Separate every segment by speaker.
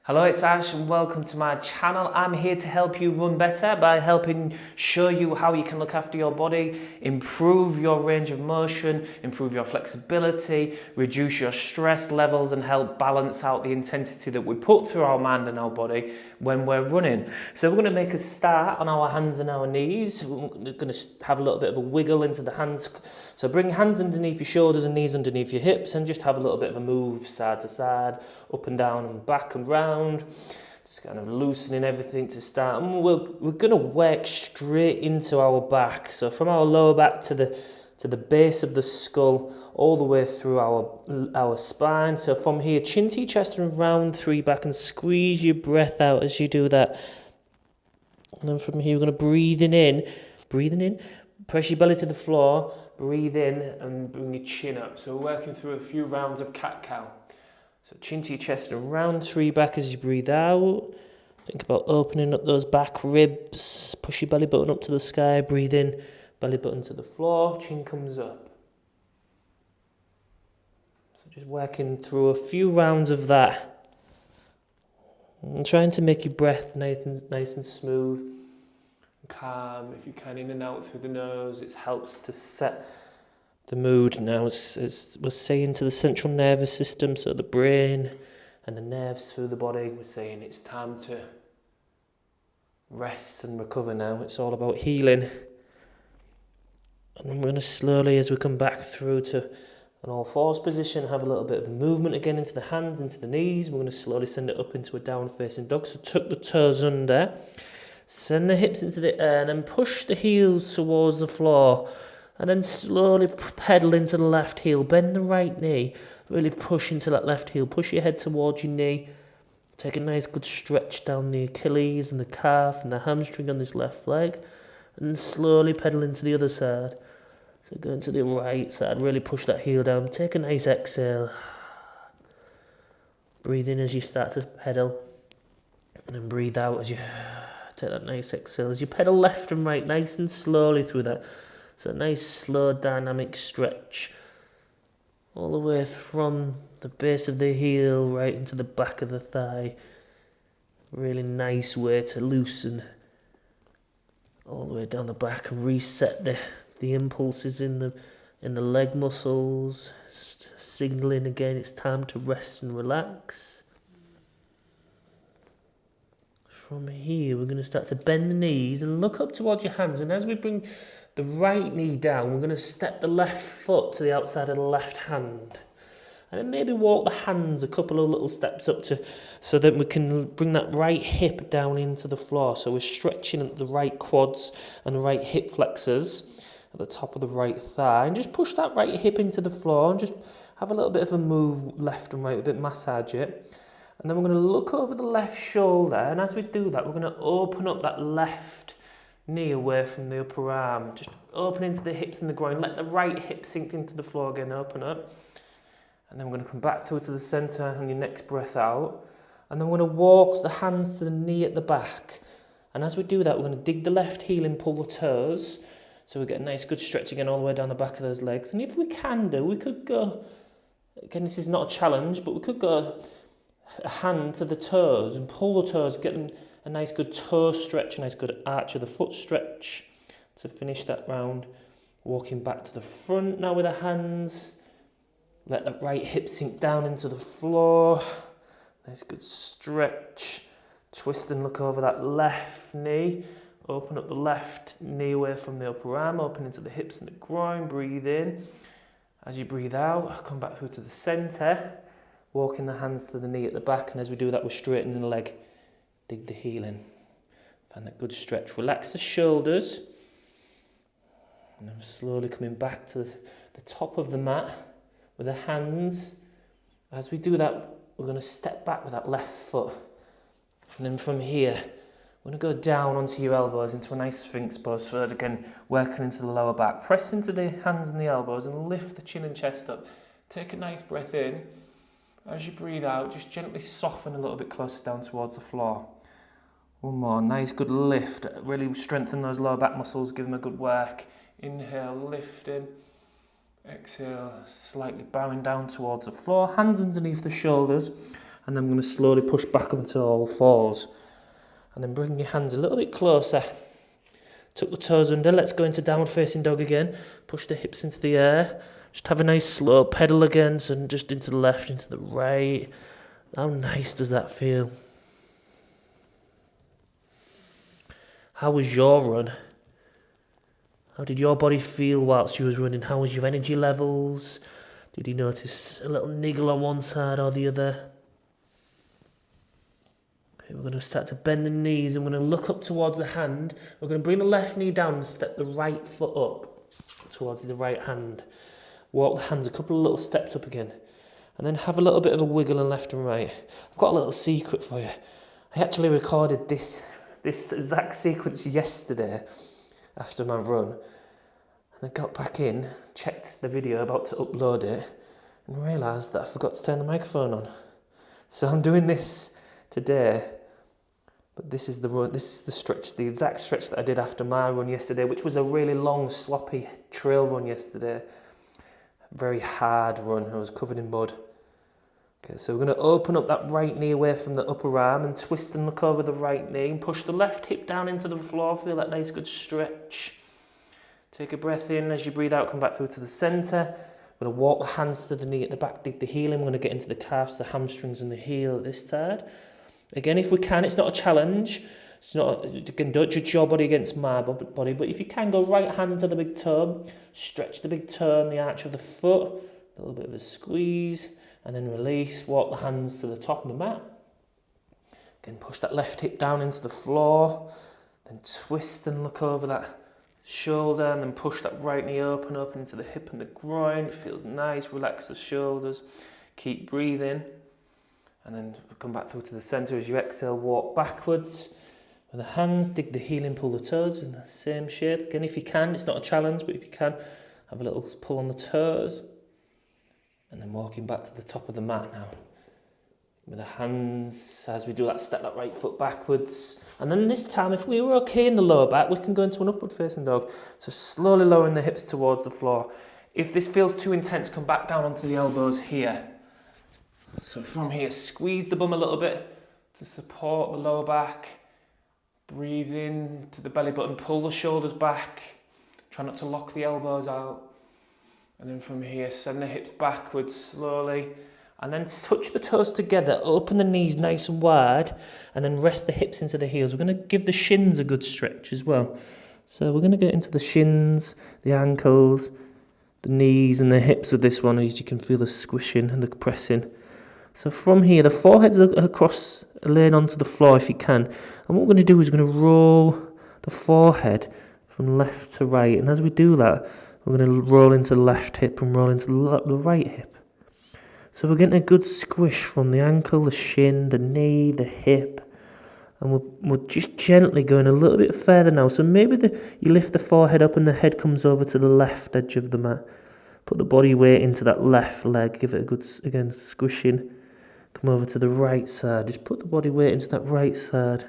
Speaker 1: Hello, it's Ash and welcome to my channel. I'm here to help you run better by helping show you how you can look after your body, improve your range of motion, improve your flexibility, reduce your stress levels and help balance out the intensity that we put through our mind and our body when we're running. So we're going to make a start on our hands and our knees. We're going to have a little bit of a wiggle into the hands. So bring hands underneath your shoulders and knees underneath your hips and just have a little bit of a move side to side, up and down and back and round. Just kind of loosening everything to start. And we're going to work straight into our back. So from our lower back to the base of the skull, all the way through our spine. So from here, chin to your chest and round through your back and squeeze your breath out as you do that. And then from here, we're going to breathing in, press your belly to the floor, breathe in and bring your chin up. So we're working through a few rounds of cat-cow. So chin to your chest and round through your back as you breathe out. Think about opening up those back ribs. Push your belly button up to the sky. Breathe in, belly button to the floor. Chin comes up. So just working through a few rounds of that. And trying to make your breath nice and smooth. Calm. If you can, in and out through the nose. It helps to set the mood. Now it's we're saying to the central nervous system, so the brain and the nerves through the body, we're saying it's time to rest and recover now. It's all about healing. And I'm going to slowly, as we come back through to an all fours position, have a little bit of a movement again into the hands, into the knees. We're going to slowly send it up into a down facing dog. So tuck the toes under, send the hips into the air, and then push the heels towards the floor. And then slowly pedal into the left heel. Bend the right knee. Really push into that left heel. Push your head towards your knee. Take a nice good stretch down the Achilles and the calf and the hamstring on this left leg. And slowly pedal into the other side. So go into the right side. Really push that heel down. Take a nice exhale. Breathe in as you start to pedal. And then breathe out as you take that nice exhale. As you pedal left and right nice and slowly through that. So a nice, slow, dynamic stretch all the way from the base of the heel right into the back of the thigh. Really nice way to loosen all the way down the back and reset the impulses in the leg muscles, signaling again it's time to rest and relax. From here, we're going to start to bend the knees and look up towards your hands, and as we bring the right knee down, we're going to step the left foot to the outside of the left hand. And then maybe walk the hands a couple of little steps up so that we can bring that right hip down into the floor. So we're stretching at the right quads and the right hip flexors at the top of the right thigh. And just push that right hip into the floor and just have a little bit of a move left and right, a bit massage it. And then we're going to look over the left shoulder. And as we do that, we're going to open up that left knee away from the upper arm. Just open into the hips and the groin. Let the right hip sink into the floor again. Open up. And then we're going to come back through to the centre on your next breath out. And then we're going to walk the hands to the knee at the back. And as we do that, we're going to dig the left heel and pull the toes. So we get a nice good stretch again all the way down the back of those legs. And if we can do, we could go, again this is not a challenge, but we could go a hand to the toes and pull the toes, getting a nice good toe stretch, a nice good arch of the foot stretch to finish that round. Walking back to the front now with the hands. Let that right hip sink down into the floor. Nice good stretch. Twist and look over that left knee. Open up the left knee away from the upper arm. Open into the hips and the groin. Breathe in. As you breathe out, come back through to the centre. Walking the hands to the knee at the back. And as we do that, we're straightening the leg. Dig the heel in. Find that good stretch. Relax the shoulders. And then slowly coming back to the top of the mat with the hands. As we do that, we're going to step back with that left foot. And then from here, we're going to go down onto your elbows into a nice Sphinx pose. So again, working into the lower back. Press into the hands and the elbows and lift the chin and chest up. Take a nice breath in. As you breathe out, just gently soften a little bit closer down towards the floor. One more, nice good lift. Really strengthen those lower back muscles, give them a good work. Inhale, lifting. Exhale, slightly bowing down towards the floor. Hands underneath the shoulders. And then I'm going to slowly push back up until all fours. And then bring your hands a little bit closer. Tuck the toes under. Let's go into downward facing dog again. Push the hips into the air. Just have a nice slow pedal again. So just into the left, into the right. How nice does that feel? How was your run? How did your body feel whilst you was running? How was your energy levels? Did you notice a little niggle on one side or the other? Okay, we're going to start to bend the knees and we're going to look up towards the hand. We're going to bring the left knee down and step the right foot up towards the right hand. Walk the hands a couple of little steps up again. And then have a little bit of a wiggle in left and right. I've got a little secret for you. I actually recorded this exact sequence yesterday after my run. And I got back in, checked the video, about to upload it, and realised that I forgot to turn the microphone on. So I'm doing this today, but this is the run, this is the stretch, the exact stretch that I did after my run yesterday, which was a really long, sloppy trail run yesterday. Very hard run, I was covered in mud. Okay, so we're going to open up that right knee away from the upper arm and twist and look over the right knee and push the left hip down into the floor. Feel that nice good stretch. Take a breath in. As you breathe out, come back through to the centre. We're going to walk the hands to the knee at the back, dig the heel in. We're going to get into the calves, the hamstrings and the heel at this side. Again, if we can, it's not a challenge. It's not. Again, don't judge your body against my body, but if you can, go right hand to the big toe. Stretch the big toe and the arch of the foot. A little bit of a squeeze. And then release, walk the hands to the top of the mat. Again, push that left hip down into the floor. Then twist and look over that shoulder and then push that right knee open into the hip and the groin. It feels nice, relax the shoulders. Keep breathing. And then come back through to the centre as you exhale, walk backwards. With the hands, dig the heel in, pull the toes in the same shape. Again, if you can, it's not a challenge, but if you can, have a little pull on the toes. And then walking back to the top of the mat now. With the hands, as we do that, step that right foot backwards. And then this time, if we were okay in the lower back, we can go into an upward facing dog. So slowly lowering the hips towards the floor. If this feels too intense, come back down onto the elbows here. So from here, squeeze the bum a little bit to support the lower back. Breathe in to the belly button, pull the shoulders back. Try not to lock the elbows out. And then from here, send the hips backwards slowly. And then touch the toes together, open the knees nice and wide, and then rest the hips into the heels. We're going to give the shins a good stretch as well. So we're going to get into the shins, the ankles, the knees and the hips with this one, as you can feel the squishing and the pressing. So from here, the forehead's across, laying onto the floor if you can. And what we're going to do is we're going to roll the forehead from left to right. And as we do that, we're going to roll into the left hip and roll into the right hip. So we're getting a good squish from the ankle, the shin, the knee, the hip. And we're just gently going a little bit further now. So maybe you lift the forehead up and the head comes over to the left edge of the mat. Put the body weight into that left leg. Give it a good, again, squishing. Come over to the right side. Just put the body weight into that right side.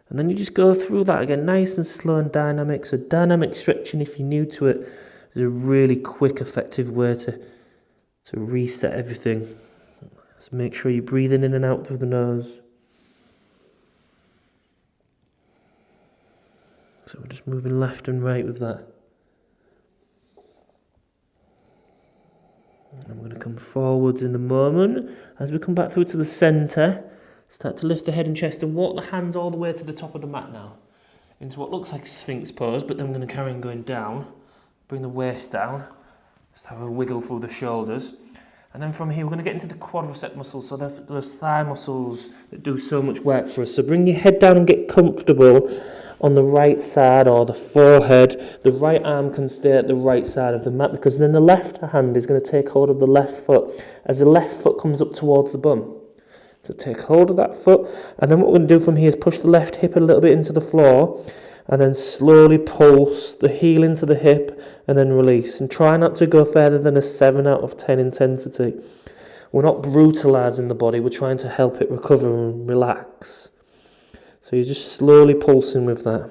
Speaker 1: And then you just go through that again, nice and slow and dynamic. So dynamic stretching, if you're new to it, is a really quick, effective way to reset everything. So make sure you're breathing in and out through the nose. So we're just moving left and right with that. And we're going to come forwards in the moment. As we come back through to the centre, start to lift the head and chest and walk the hands all the way to the top of the mat now. Into what looks like a Sphinx pose, but then we're going to carry on going down. Bring the waist down. Just have a wiggle through the shoulders. And then from here, we're going to get into the quadricep muscles, so those thigh muscles that do so much work for us. So bring your head down and get comfortable on the right side or the forehead. The right arm can stay at the right side of the mat, because then the left hand is going to take hold of the left foot as the left foot comes up towards the bum. So take hold of that foot, and then what we're going to do from here is push the left hip a little bit into the floor, and then slowly pulse the heel into the hip, and then release. And try not to go further than a 7 out of 10 intensity. We're not brutalising the body, we're trying to help it recover and relax. So you're just slowly pulsing with that.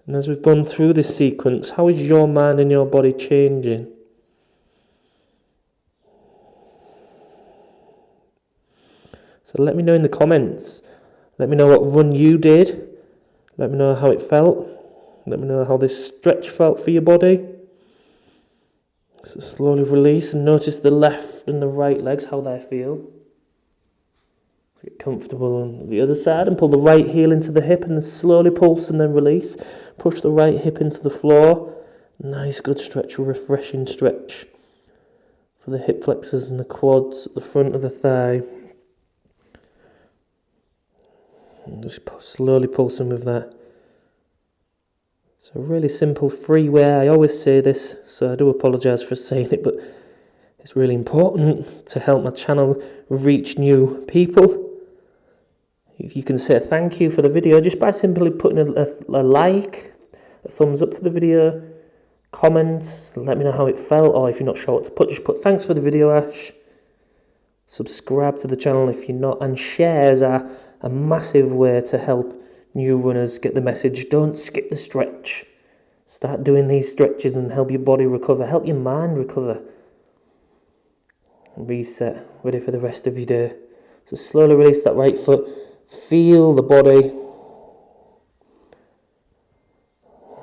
Speaker 1: And as we've gone through this sequence, how is your mind and your body changing? So let me know in the comments. Let me know what run you did. Let me know how it felt. Let me know how this stretch felt for your body. So slowly release and notice the left and the right legs, how they feel. So get comfortable on the other side and pull the right heel into the hip and then slowly pulse and then release. Push the right hip into the floor. Nice, good stretch, a refreshing stretch for the hip flexors and the quads at the front of the thigh. And just slowly pulsing with that. So really simple, free way. I always say this, so I do apologise for saying it, but it's really important to help my channel reach new people. If you can say thank you for the video just by simply putting a like, a thumbs up for the video, comments, let me know how it felt, or if you're not sure what to put, just put thanks for the video, Ash. Subscribe to the channel if you're not, and shares are a massive way to help new runners get the message. Don't skip the stretch. Start doing these stretches and help your body recover, help your mind recover. And reset, ready for the rest of your day. So slowly release that right foot. Feel the body.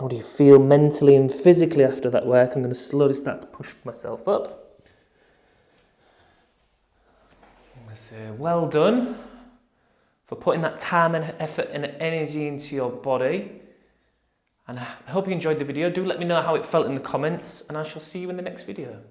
Speaker 1: How do you feel mentally and physically after that work? I'm going to slowly start to push myself up. I'm going to say well done for putting that time and effort and energy into your body. And I hope you enjoyed the video. Do let me know how it felt in the comments, and I shall see you in the next video.